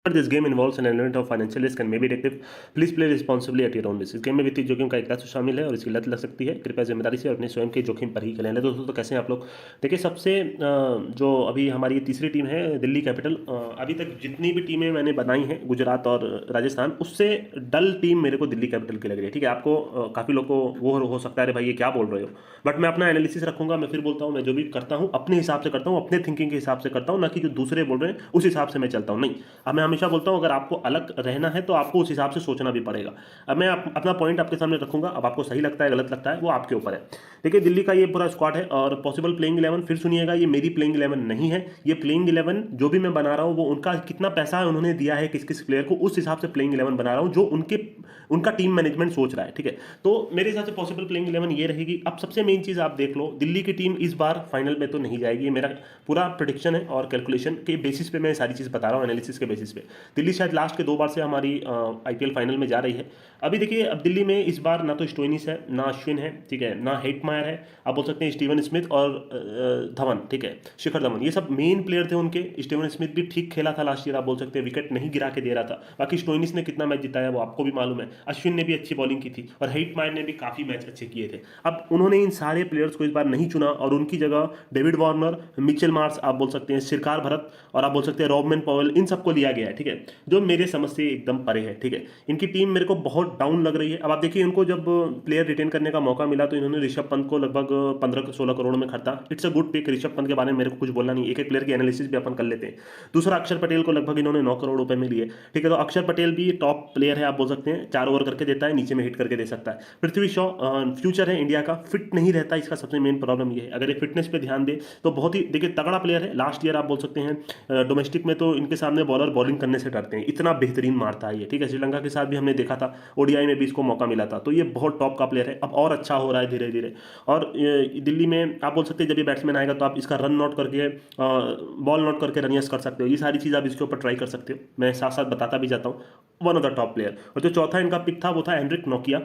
This game involves an element of financial risk and may be addictive. Please play responsibly at your own risk. इस game में वित्तीय जोखिम का एक रास्ता शामिल है और इसकी लत लग सकती है। कृपया जिम्मेदारी से और अपने स्वयं के जोखिम पर ही खेलें। दोस्तों, तो कैसे हैं आप लोग? देखिए, सबसे जो अभी हमारी तीसरी टीम है दिल्ली कैपिटल। अभी तक जितनी भी टीमें मैंने बनाई हैं गुजरात और राजस्थान, उससे डल टीम मेरे को दिल्ली कैपिटल की लग रही है। ठीक है, आपको काफ़ी लोग को वो हो सकता है, अरे भाई ये क्या बोल रहे हो, बट मैं अपना एनालिसिस रखूंगा। मैं फिर बोलता हूँ, मैं जो भी करता हूँ अपने हिसाब से करता हूँ, अपने थिंकिंग के हिसाब से करता हूँ, ना कि जो दूसरे बोल रहे हैं उस हिसाब से मैं चलता हूँ। नहीं, अब मैं हमेशा बोलता हूँ अगर आपको अलग रहना है तो आपको उस हिसाब से सोचना भी पड़ेगा। अब मैं अपना पॉइंट आपके सामने रखूंगा। अब आपको सही लगता है गलत लगता है वो आपके ऊपर है। देखिए, दिल्ली का ये पूरा स्क्वाड है और पॉसिबल प्लेइंग 11 फिर सुनिएगा, ये मेरी प्लेइंग 11 नहीं है। ये प्लेइंग 11 जो भी मैं बना रहा हूँ वो उनका कितना पैसा है उन्होंने दिया है किस किस प्लेयर को, उस हिसाब से प्लेइंग 11 बना रहा हूँ जो उनका टीम मैनेजमेंट सोच रहा है। ठीक है, तो मेरे हिसाब से पॉसिबल प्लेइंग 11 ये रहेगी। अब सबसे मेन चीज आप देख लो, दिल्ली की टीम इस बार फाइनल में तो नहीं जाएगी। ये मेरा पूरा प्रोडिक्शन है और कैलकुलेशन के बेसिस पे मैं सारी चीज बता रहा हूँ, एनालिसिस के बेसिस पे। दिल्ली शायद लास्ट के 2 बार से हमारी आईपीएल फाइनल में जा रही है। अभी देखिए, अब दिल्ली में इस बार ना तो स्टोइनिस है, ना अश्विन है, ठीक है, ना हेटमायर है। आप बोल सकते हैं स्टीवन स्मिथ और धवन, ठीक है, शिखर धवन, ये सब मेन प्लेयर थे उनके। स्टीवन स्मिथ भी ठीक खेला था लास्ट ईयर, आप बोल सकते हैं विकेट नहीं गिरा के दे रहा था। बाकी स्टोइनिस ने कितना मैच जिताया वो आपको भी मालूम है। अश्विन ने भी अच्छी बॉलिंग की थी और हेटमायर ने भी काफी मैच अच्छे किए थे। अब उन्होंने इन सारे प्लेयर्स को इस बार नहीं चुना और उनकी जगह डेविड वार्नर, मिचेल मार्श, आप बोल सकते हैं सिरकार भरत और आप बोल सकते हैं रॉबमैन पॉवेल, इन सबको लिया गया है। ठीक है, जो मेरे समझ से एकदम परे है। ठीक है, इनकी टीम मेरे को बहुत डाउन लग रही है। अब आप देखिए, इनको जब प्लेयर रिटेन करने का मौका मिला तो इन्होंने ऋषभ पंत को लगभग 15-16 करोड़ में खरीदा। It's a good pick. Rishabh Pant के बारे में मेरे को कुछ बोलना नहीं, एक एक प्लेयर की एनालिसिस भी अपन कर लेते हैं। दूसरा, अक्षर पटेल को लगभग इन्होंने 9 करोड़ रुपए में लिए। ठीक है, तो अक्षर पटेल भी टॉप प्लेयर है, आप बोल सकते हैं 4 ओवर करके देता है, नीचे में हिट करके दे सकता है। पृथ्वी शॉ फ्यूचर है इंडिया का, फिट नहीं रहता, इसका सबसे मेन प्रॉब्लम ये है। अगर ये फिटनेस पे ध्यान दे तो बहुत ही देखिए तगड़ा प्लेयर है। लास्ट ईयर आप बोल सकते हैं डोमेस्टिक में तो इनके सामने बॉलर बॉलिंग करने से डरते हैं, इतना बेहतरीन मारता है ये। ठीक है, श्रीलंका के साथ भी हमने देखा था, ओडीआई में भी इसको मौका मिला था, तो ये बहुत टॉप का प्लेयर है। अब और अच्छा हो रहा है धीरे धीरे। और दिल्ली में आप बोल सकते हैं जब ये बैट्समैन आएगा तो आप इसका रन नोट करके बॉल नोट करके रनियस कर सकते हो। ये सारी चीज़ आप इसके ऊपर ट्राई कर सकते हो, मैं साथ साथ बताता भी जाता हूँ। One of the top player. और जो चौथा इनका पिक था वो था एंड्रिक नोकिया,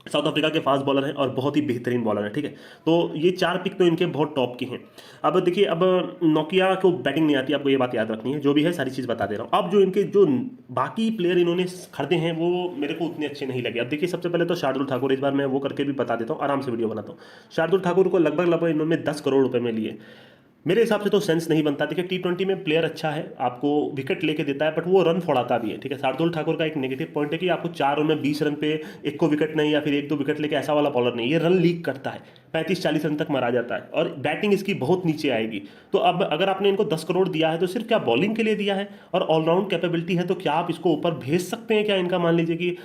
साउथ अफ्रीका के फास्ट बॉलर हैं और बहुत ही बेहतरीन बॉलर है। ठीक है, तो ये 4 पिक तो इनके बहुत टॉप के हैं। अब देखिए, अब नोकिया को बैटिंग नहीं आती, आपको ये बात याद रखनी है। जो भी है सारी चीज़ बता दे रहा हूँ। अब जो इनके जो बाकी प्लेयर इन्होंने खरीदे हैं वो मेरे को उतने अच्छे नहीं लगे। अब देखिए, सबसे पहले तो शार्दुल ठाकुर, इस बार मैं वो करके भी बता देता हूँ, आराम से वीडियो बनाता हूँ। शार्दुल ठाकुर को लगभग लगभग इन्होंने 10 करोड़ रुपए में लिए। मेरे हिसाब से तो सेंस नहीं बनता। देखिए, T20 में प्लेयर अच्छा है, आपको विकेट लेके देता है, बट वो रन फोड़ाता भी है। ठीक है, शार्दुल ठाकुर का एक नेगेटिव पॉइंट है कि आपको 4 ओवर में 20 रन पे एक को विकेट नहीं या फिर 1-2 विकेट लेके ऐसा वाला बॉलर नहीं, ये रन लीक करता है, 35-40 रन तक मारा जाता है और बैटिंग इसकी बहुत नीचे आएगी। तो अब अगर आपने इनको 10 करोड़ दिया है तो सिर्फ क्या बॉलिंग के लिए दिया है और ऑलराउंड कैपेबिलिटी है, तो क्या आप इसको ऊपर भेज सकते हैं क्या? इनका मान लीजिए कि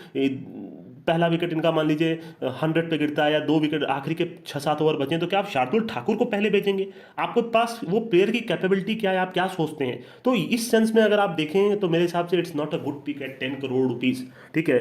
पहला विकेट इनका मान लीजिए 100 पे गिरता है या 2 विकेट आखिरी के 6-7 ओवर बचे, तो क्या आप शार्दुल ठाकुर को पहले बेचेंगे? आपके पास वो प्लेयर की कैपेबिलिटी क्या है, आप क्या सोचते हैं? तो इस सेंस में अगर आप देखें तो मेरे हिसाब से it's not a good pick at 10 crore rupees. ठीक है,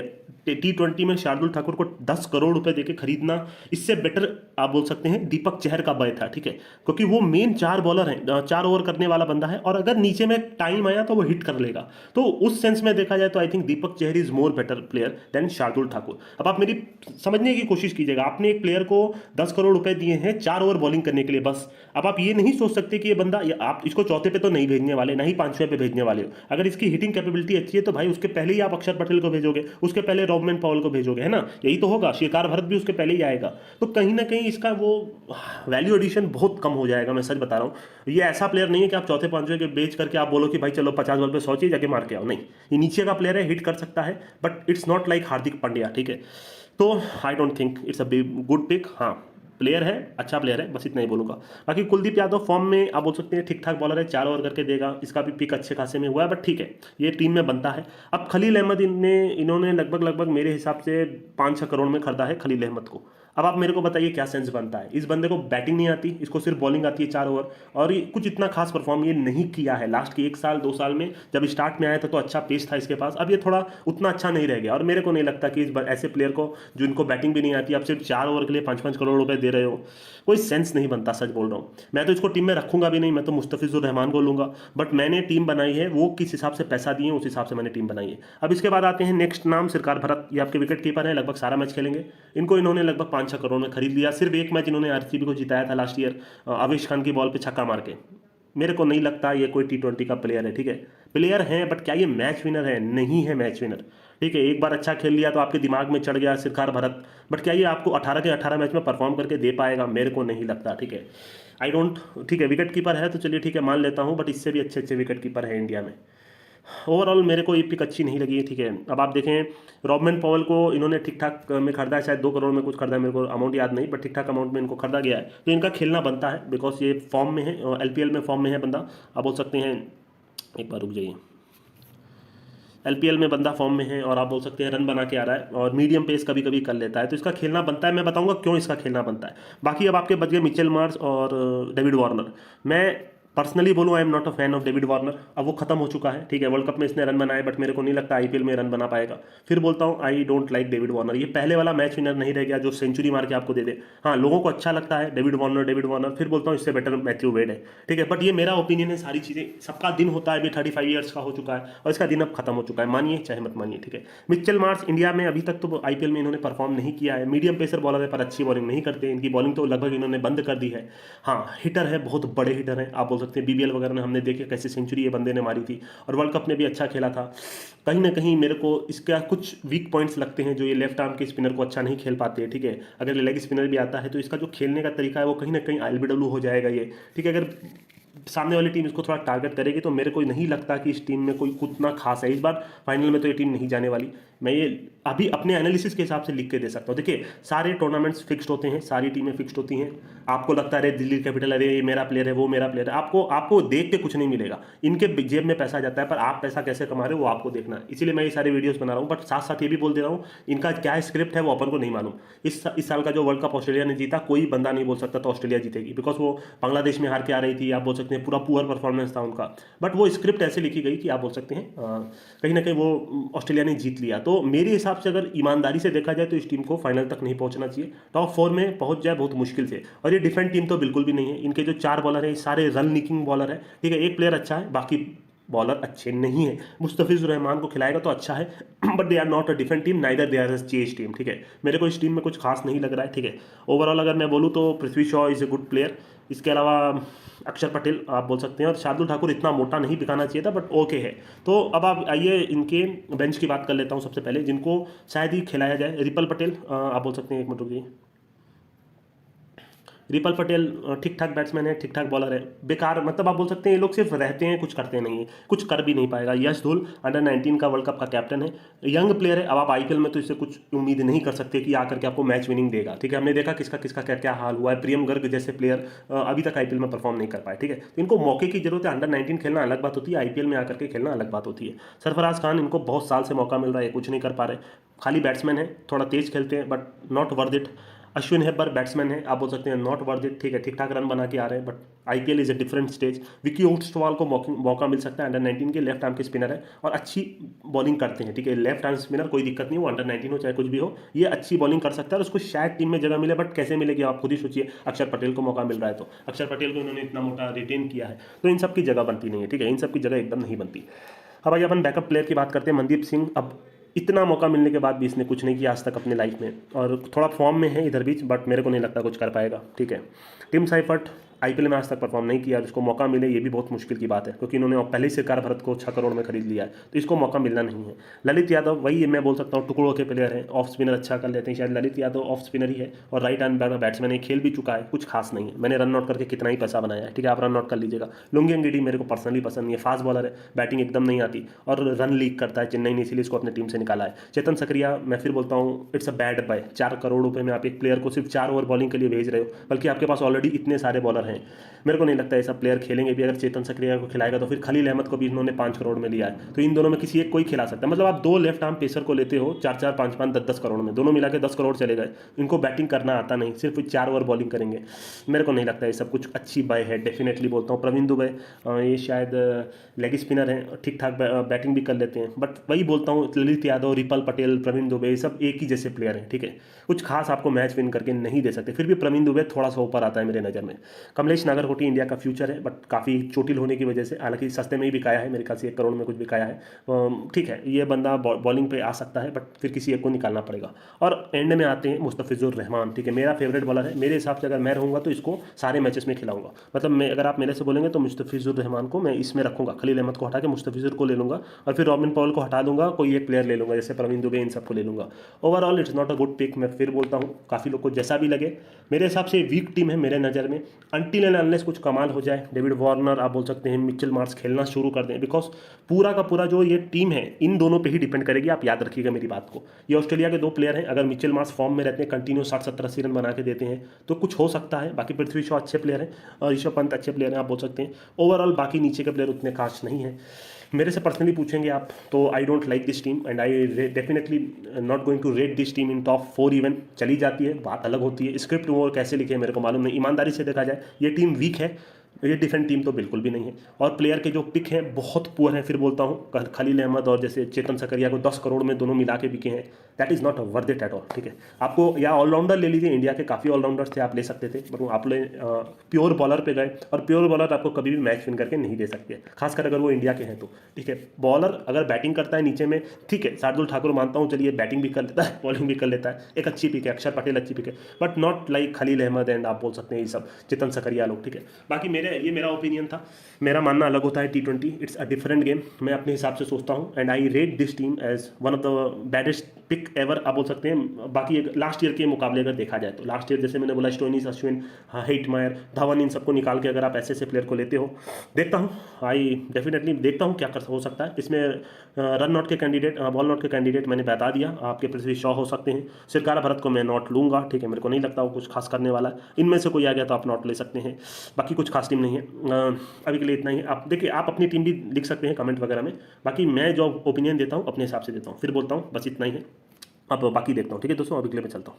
T20 में शार्दुल ठाकुर को 10 करोड़ रुपए देके खरीदना, इससे बेटर आप बोल सकते हैं दीपक चहर का बय था। ठीक है, क्योंकि वो मेन 4 बॉलर हैं, 4 ओवर करने वाला बंदा है और अगर नीचे में टाइम आया तो वो हिट कर लेगा। तो उस सेंस में देखा जाए तो I think Deepak Chahar is more better player than Shardul Thakur. अब आप मेरी समझने की कोशिश कीजिएगा, आपने एक प्लेयर को 10 करोड़ रुपए दिए हैं 4 ओवर बॉलिंग करने के लिए बस। अब आप ये नहीं सोच सकते कि ये बंदा, आप इसको चौथे पे तो नहीं भेजने वाले, ना ही 5वें पे भेजने वाले हो। अगर इसकी हिटिंग कैपेबिलिटी अच्छी है तो भाई उसके पहले ही आप अक्षर पटेल को भेजोगे, उसके पहले रॉबमैन पॉवेल को भेजोगे, है ना? यही तो होगा, शिकार भरत भी उसके पहले ही आएगा। तो कहीं ना कहीं इसका वो वैल्यू एडिशन बहुत कम हो जाएगा, मैं सच बता रहा हूँ। ये ऐसा प्लेयर नहीं है कि आप चौथे 5वें के बेच करके आप बोलो कि भाई चलो 50 बॉल पे 100 चाहिए जाके मार के आओ। नहीं, ये नीचे का प्लेयर है, हिट कर सकता है, but it's not like Hardik Pandya. ठीक है, तो I don't think it's a good pick. हाँ, प्लेयर है, अच्छा प्लेयर है, बस इतना ही बोलूंगा। बाकी कुलदीप यादव फॉर्म में आप बोल सकते हैं ठीक ठाक बॉलर है, 4 ओवर करके देगा, इसका भी पिक अच्छे खासे में हुआ है, बट ठीक है, ये टीम में बनता है। अब खलील अहमद इन्होंने लगभग लगभग मेरे हिसाब से 5-6 करोड़ में खरीदा है खलील अहमद को। अब आप मेरे को बताइए क्या सेंस बनता है? इस बंदे को बैटिंग नहीं आती, इसको सिर्फ बॉलिंग आती है 4 ओवर, और ये कुछ इतना खास परफॉर्म ये नहीं किया है लास्ट के 1-2 साल में। जब स्टार्ट में आया था तो अच्छा पेस था इसके पास, अब ये थोड़ा उतना अच्छा नहीं रह गया। और मेरे को नहीं लगता कि ऐसे प्लेयर को जो इनको बैटिंग भी नहीं आती, आप सिर्फ 4 ओवर के लिए 5-5 करोड़ रुपए दे रहे हो, कोई सेंस नहीं बनता, सच बोल रहा हूँ। मैं तो इसको टीम में रखूंगा भी नहीं, मैं तो मुस्तफिजुर रहमान को लूंगा। बट मैंने टीम बनाई है, वो किस हिसाब से पैसा दिए उस हिसाब से मैंने टीम बनाई है। अब इसके बाद आते हैं नेक्स्ट नाम, सिरकार भरत। ये आपके विकेट कीपर है, लगभग सारा मैच खेलेंगे। इनको इन्होंने लगभग 5-6 करोड़ में खरीद लिया। सिर्फ एक मैच इन्होंने आरसीबी को जिताया था लास्ट ईयर, आवेश खान की बॉल पे छक्का मार के। मेरे को नहीं लगता ये कोई T20 का प्लेयर है, ठीक है। प्लेयर हैं बट क्या ये मैच विनर है? नहीं है मैच विनर, ठीक है। एक बार अच्छा खेल लिया तो आपके दिमाग में चढ़ गया सिरकार भरत, बट क्या ये आपको 18 के 18 मैच में परफॉर्म करके दे पाएगा? मेरे को नहीं लगता, ठीक है। आई डोंट, ठीक है। विकेट कीपर है तो चलिए ठीक है, मान लेता हूँ, बट इससे भी अच्छे अच्छे विकेट कीपर है इंडिया में। ओवरऑल मेरे को ये पिक अच्छी नहीं लगी है, ठीक है। अब आप देखें, रॉबमन पॉवेल को इन्होंने ठीक ठाक में खरीदा है, शायद 2 करोड़ में कुछ खरीदा है, मेरे को अमाउंट याद नहीं, बट ठीक ठाक अमाउंट में इनको खरीदा गया है। तो इनका खेलना बनता है बिकॉज ये फॉर्म में है, LPL में फॉर्म में है बंदा। आप बोल सकते हैं, एक बार रुक जाइए, LPL में बंदा फॉर्म में है और आप बोल सकते हैं रन बना के आ रहा है और मीडियम पेस कभी कभी कर लेता है, तो इसका खेलना बनता है। मैं बताऊंगा क्यों इसका खेलना बनता है। बाकी अब आपके बच गए मिचेल मार्श और डेविड वार्नर। मैं पर्सनली बोलूँ, I am not a fan of David Warner. अब वो खत्म हो चुका है, ठीक है। वर्ल्ड कप में इसने रन बनाए बट मेरे को नहीं लगता IPL में रन बना पाएगा। फिर बोलता हूँ आई डोंट लाइक डेविड वार्नर। ये पहले वाला मैच विनर नहीं रह गया जो सेंचुरी मार के आपको दे दे। हाँ, लोगों को अच्छा लगता है डेविड वार्नर। फिर बोलता हूँ इससे बेटर मैथ्यू वेड है, ठीक है। बट ये मेरा ओपिनियन है, सारी चीज़ें, सबका दिन होता है। अभी 35 ईयर्स का हो चुका है और इसका दिन अब खत्म हो चुका है, मानिए चाहे मत मानिए, ठीक है। मिचेल मार्श इंडिया में अभी तक तो IPL में इन्होंने परफॉर्म नहीं किया है। मीडियम पेसर बॉलर है पर अच्छी बॉलिंग नहीं करते, इनकी बॉलिंग तो लगभग इन्होंने बंद कर दी है। हाँ, हिटर है, बहुत बड़े हिटर हैं, आप बोल सकते हैं। BBL वगैरह में हमने देखिए कैसे सेंचुरी ये बंदे ने मारी थी और वर्ल्ड कप में भी अच्छा खेला था। कहीं ना कहीं मेरे को इसका कुछ वीक पॉइंट्स लगते हैं, जो ये लेफ्ट आर्म के स्पिनर को अच्छा नहीं खेल पाते हैं, ठीक है। अगर लेग स्पिनर भी आता है तो इसका जो खेलने का तरीका है वो कहीं ना कहीं LBW हो जाएगा ये, ठीक है। अगर सामने वाली टीम इसको थोड़ा टारगेट करेगी तो मेरे को नहीं लगता कि इस टीम में कोई उतना खास है। इस बार फाइनल में तो ये टीम नहीं जाने वाली। मैं ये अभी अपने एनालिसिस के हिसाब से लिख के दे सकता हूँ। देखिए, सारे टूर्नामेंट्स फिक्स्ड होते हैं, सारी टीमें फिक्स्ड होती हैं। आपको लगता है अरे दिल्ली कैपिटल, अरे ये मेरा प्लेयर है, वो मेरा प्लेयर है, आपको देख के कुछ नहीं मिलेगा। इनके जेब में पैसा जाता है, पर आप पैसा कैसे कमा रहे हो वो आपको देखना है। इसीलिए मैं ये सारे वीडियोस बना रहा हूँ। बट साथ साथ ये भी बोल दे रहा हूँ, इनका क्या स्क्रिप्ट है वो अपन को नहीं मालूम। इस साल का जो वर्ल्ड कप ऑस्ट्रेलिया ने जीता, कोई बंदा नहीं बोल सकता तो ऑस्ट्रेलिया जीतेगी, बिकॉज वो बांग्लादेश में हार के आ रही थी। आप बोल सकते हैं पूरा पुअर परफॉर्मेंस था उनका, बट वो स्क्रिप्ट ऐसे लिखी गई कि आप बोल सकते हैं कहीं ना कहीं वो ऑस्ट्रेलिया ने जीत लिया। तो मेरे हिसाब से अगर ईमानदारी से देखा जाए तो इस टीम को फाइनल तक नहीं पहुंचना चाहिए, टॉप 4 में पहुंच जाए बहुत मुश्किल से। और ये डिफेंड टीम तो बिल्कुल भी नहीं है। इनके जो 4 बॉलर हैं सारे रन निकिंग बॉलर है, ठीक है। एक प्लेयर अच्छा है, बाकी बॉलर अच्छे नहीं है। मुस्तफिजुर रहमान को खिलाएगा तो अच्छा है, but they are not a defend team, neither they are a chase team, ठीक है। मेरे को इस टीम में कुछ खास नहीं लग रहा है, ठीक है। ओवरऑल अगर मैं बोलूँ तो Prithvi Shaw is a good player. इसके अलावा अक्षर पटेल आप बोल सकते हैं, और शार्दुल ठाकुर इतना मोटा नहीं दिखाना चाहिए था, बट ओके है। तो अब आप आइए इनके बेंच की बात कर लेता हूँ सबसे पहले, जिनको शायद ही खिलाया जाए। रिपल पटेल, आप बोल सकते हैं, एक मिनट रुकिए। रिपल पटेल ठीक ठाक बैट्समैन है, ठीक ठाक बॉलर है, बेकार, मतलब आप बोल सकते हैं ये लोग सिर्फ रहते हैं, कुछ करते नहीं है, कुछ कर भी नहीं पाएगा। यश धुल अंडर 19 का वर्ल्ड कप का कैप्टन है, यंग प्लेयर है। अब आप IPL में तो इससे कुछ उम्मीद नहीं कर सकते कि आकर के आपको मैच विनिंग देगा, ठीक है। हमने देखा किसका किसका क्या क्या हाल हुआ है। प्रियम गर्ग जैसे प्लेयर अभी तक IPL में परफॉर्म नहीं कर पाए, ठीक है। तो इनको मौके की जरूरत है। अंडर 19 खेलना अलग बात होती है, IPL में आकर के खेलना अलग बात होती है। सरफराज खान, इनको बहुत साल से मौका मिल रहा है, कुछ नहीं कर पा रहे, खाली बैट्समैन है, थोड़ा तेज खेलते हैं but not worth it. Ashwin हेबर बैट्समैन है, आप बोल सकते हैं नॉट वर्थ इट, ठीक है। ठीक ठाक रन बना के आ रहे हैं, but IPL is a different stage. Vicky Ostwal को मौका मिल सकता है, अंडर 19 के लेफ्ट आर्म के स्पिनर है और अच्छी बॉलिंग करते हैं, ठीक है। लेफ्ट आर्म स्पिनर कोई दिक्कत नहीं, वो अंडर 19 हो चाहे कुछ भी हो, ये अच्छी बॉलिंग कर सकता है और उसको शायद टीम में जगह मिले, बट कैसे मिलेगी आप खुद ही सोचिए। अक्षर पटेल को मौका मिल रहा है तो अक्षर पटेल को इन्होंने इतना मोटा रिटेन किया है, तो इन सब की जगह बनती नहीं है, ठीक है। इन सब की जगह एकदम नहीं बनती। अब आइए अपन बैकअप प्लेयर की बात करते हैं। मनदीप सिंह, अब इतना मौका मिलने के बाद भी इसने कुछ नहीं किया आज तक अपने लाइफ में, और थोड़ा फॉर्म में है इधर बीच, बट मेरे को नहीं लगता कुछ कर पाएगा, ठीक है। टिम साइफर्ट IPL में आज तक परफॉर्म नहीं किया, इसको मौका मिले ये भी बहुत मुश्किल की बात है, क्योंकि इन्होंने पहले ही सिरकार भरत को 6 करोड़ में खरीद लिया है, तो इसको मौका मिलना नहीं है। ललित यादव, वही मैं बोल सकता हूँ टुकड़ों के प्लेयर हैं, ऑफ स्पिनर अच्छा कर लेते हैं, शायद ललित यादव ऑफ स्पिनर ही है और राइट हैंड बैट्समैन है, खेल भी चुका है, कुछ खास नहीं है। मैंने रन आउट करके कितना ही पैसा बनाया है, ठीक है, आप रन आउट कर लीजिएगा। लुंगी अंगीडी मेरे को पर्सनली पसंद नहीं है, फास्ट बॉलर है, बैटिंग एकदम नहीं आती और रन लीक करता है चेन्नई ने, इसीलिए इसको अपनी टीम से निकाला है। चेतन सक्रिया, मैं फिर बोलता हूँ it's a bad buy. 4 crore रुपये में आप एक प्लेयर को सिर्फ 4 ओवर बॉलिंग के लिए भेज रहे हो, बल्कि आपके पास ऑलरेडी इतने सारे बॉलर हैं। मेरे को नहीं लगता ऐसा प्लेयर खेलेंगे भी। अगर चेतन सक्रिया को खिलाएगा तो फिर खलील अहमद को भी इन्होंने 5 करोड़ में लिया है, तो इन दोनों में किसी एक को ही खिला सकता है। मतलब आप 2 लेफ्ट आर्म पेसर को लेते हो 4-4, 5-5, 10-10 करोड़ में, दोनों मिला के 10 करोड़ चले गए। इनको बैटिंग करना आता नहीं, सिर्फ 4 ओवर बॉलिंग करेंगे। मेरे को नहीं लगता ये सब कुछ अच्छी बाय है, डेफिनेटली बोलता हूँ। प्रवीण दुबे, ये शायद लेग स्पिनर हैं, ठीक ठाक बैटिंग भी कर लेते हैं, बट वही बोलता हूँ ललित यादव, रिपल पटेल, प्रवीण दुबे, सब एक ही जैसे प्लेयर हैं, ठीक है। कुछ खास आपको मैच विन करके नहीं दे सकते, फिर भी प्रवीण दुबे थोड़ा सा ऊपर आता है मेरे नज़र में। कमलेश नागरकोटी इंडिया का फ्यूचर है, बट काफ़ी चोटिल होने की वजह से, हालांकि सस्ते में ही बिकाया है, मेरे ख्याल से 1 करोड़ में कुछ बिकाया है। ठीक है, ये बंदा बॉलिंग पे आ सकता है, बट फिर किसी एक को निकालना पड़ेगा। और एंड में आते हैं मुस्तफिजुर रहमान। ठीक है, मेरा फेवरेट बॉलर है, मेरे हिसाब से अगर मैं रहूँगा तो इसको सारे मैचेस में खिलाऊंगा। मतलब मैं, अगर आप मेरे से बोलेंगे तो मुस्तफिजुर रहमान को मैं इसमें रखूंगा, खलील अहमद को हटा के मुस्तफिजुर को ले लूँगा, और फिर रॉबिन पॉल को हटा दूंगा, कोई एक प्लेयर ले लूँगा, जैसे प्रवीण दुबे, इन सबको ले लूँगा। Overall it's not a good pick. मैं फिर बोलता हूँ, काफ़ी लोग को जैसा भी लगे, मेरे हिसाब से वीक टीम है मेरे नज़र में। अनटिल एंड अनलेस कुछ कमाल हो जाए, डेविड वार्नर आप बोल सकते हैं, मिचेल मार्श खेलना शुरू कर दें, बिकॉज पूरा का पूरा जो ये टीम है इन दोनों पे ही डिपेंड करेगी। आप याद रखिएगा मेरी बात को, ये ऑस्ट्रेलिया के 2 प्लेयर हैं, अगर मिचेल मार्श फॉर्म में रहते हैं, कंटिन्यू 60-70-80 रन बना के देते हैं तो कुछ हो सकता है। बाकी पृथ्वी शॉ अच्छे प्लेयर हैं और ऋषभ पंत अच्छे प्लेयर हैं, आप बोल सकते हैं। ओवरऑल बाकी नीचे के प्लेयर उतने खास नहीं है। मेरे से पर्सनली पूछेंगे आप तो I don't like this team and I definitely not going to rate this team in top 4 even. चली जाती है, बात अलग होती है, स्क्रिप्ट वो कैसे लिखे मेरे को मालूम नहीं। ईमानदारी से देखा जाए ये टीम वीक है, ये डिफेंड टीम तो बिल्कुल भी नहीं है, और प्लेयर के जो पिक हैं बहुत पुअर हैं। फिर बोलता हूँ खलील अहमद और जैसे चेतन सकरिया को 10 करोड़ में दोनों मिला के बिके हैं, that is not worth it at all. ठीक है, आपको या ऑलराउंडर ले लीजिए, इंडिया के काफ़ी ऑलराउंडर्स थे, आप ले सकते थे, बट आप प्योर बॉलर पे गए, और प्योर बॉलर आपको कभी भी मैच विन करके नहीं दे सकते, खासकर अगर वो इंडिया के हैं तो। ठीक है, बॉलर अगर बैटिंग करता है नीचे में, ठीक है, शार्दुल ठाकुर मानता हूँ, चलिए बैटिंग भी कर लेता है, बॉलिंग भी कर लेता है, एक अच्छी पिक है, अक्षर पटेल अच्छी पिक है, but not like Khalil Ahmed and आप बोल सकते हैं ये सब चेतन सकरिया लोग। ठीक है, बाकी ये मेरा ओपिनियन था, मेरा मानना अलग होता है। T20 it's a different game, मैं अपने हिसाब से सोचता हूँ, and I rate this team as one of the baddest pick ever आप बोल सकते हैं। बाकी लास्ट ईयर के मुकाबले अगर देखा जाए तो लास्ट ईयर जैसे मैंने बोला, स्टोइनिस, अश्विन, हेटमायर, धवन, इन सबको निकाल के अगर आप ऐसे प्लेयर को लेते हो, देखता हूँ, आई डेफिनेटली देखता हूँ क्या कर हो सकता है इसमें। रन नॉट के कैंडिडेट, बॉल नॉट के कैंडिडेट मैंने बता दिया, आपके पृथ्वी शॉ हो सकते हैं, सिरकार भरत को मैं नॉट लूँगा। ठीक है, मेरे को नहीं लगता वो कुछ खास करने वाला है, इनमें से कोई आ गया तो आप नॉट ले सकते हैं, बाकी कुछ खास टीम नहीं है। अभी के लिए इतना ही। आप देखिए, आप अपनी टीम भी लिख सकते हैं कमेंट वगैरह में, बाकी मैं जो ओपिनियन देता हूँ अपने हिसाब से देता हूँ। फिर बोलता हूँ बस इतना ही है, अब बाकी देखता हूँ। ठीक है दोस्तों, अभी के लिए मैं चलता हूँ।